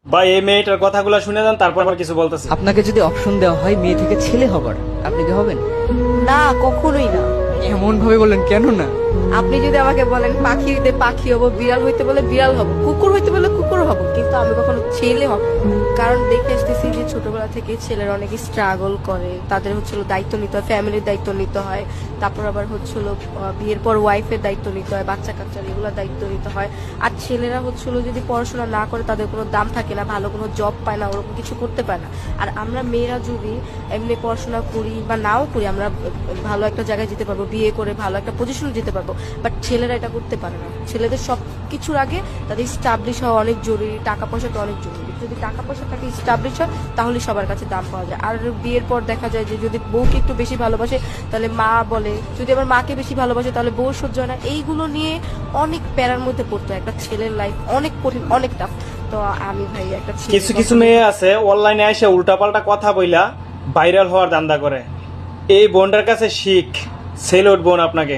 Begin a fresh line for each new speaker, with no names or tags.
ভাই এই মেয়েটার কথাগুলো শুনে যান, তারপর আবার কিছু বলতেছে।
আপনাকে যদি অপশন দেওয়া হয় মেয়ে থেকে ছেলে হবার, আপনি কি হবেন?
না, কখনোই না।
এমন ভাবে বললেন কেন না?
আপনি যদি আমাকে বলেন পাখি হইতে পাখি হবো, বিড়াল হইতে বলে বিড়াল হবো, কুকুর হইতে বলে কুকুর হবো, কিন্তু আমি কখনো ছেলে হব না। কারণ দেখে আসতেছি যে ছোটবেলা থেকে ছেলেরা অনেকে স্ট্রাগল করে, তাদের হচ্ছিল দায়িত্ব নিতে হয়, ফ্যামিলির দায়িত্ব নিতে হয়, তারপর আবার হচ্ছিল বিয়ের পর ওয়াইফের দায়িত্ব নিতে হয়, বাচ্চা কাচ্চার এগুলোর দায়িত্ব নিতে হয়। আর ছেলেরা হচ্ছিল যদি পড়াশোনা না করে তাদের কোনো দাম থাকে না, ভালো কোনো জব পায় না, ওরকম কিছু করতে পারে না। আর আমরা মেয়েরা যদি এমনি পড়াশোনা করি বা নাও করি, আমরা ভালো একটা জায়গায় যেতে পারবো, বিয়ে করে ভালো একটা পজিশনে যেতে পারবো। বাট ছেলেরা এটা করতে পারে না। ছেলেদের সব কিছুর আগে তাদের স্টাবলিশ হওয়া অনেক জরুরি, টাকা পয়সাটা অনেক জরুরি। যদি টাকা পয়সা থাকে, স্টাবলিশ হয়, তাহলে সবার কাছে দাম পাওয়া যায়। আর বিয়ের পর দেখা যায় যে যদি বউকে একটু বেশি ভালোবাসে তাহলে মা বলে, যদি আবার মাকে বেশি ভালোবাসে তাহলে বউ সহ্য হয় না। এইগুলো নিয়ে অনেক প্যারার মধ্যে পড়তে হয়। একটা ছেলের লাইফ অনেক কঠিন, অনেক টাফ। তো আমি ভাই একটা
কিছু কিছু মেয়ে আছে অনলাইনে এসে উল্টাপাল্টা কথা বইলা ভাইরাল হওয়ার ধান্দা করে। এই বোনটার কাছে শিখ, সেলুট বোন আপনাকে।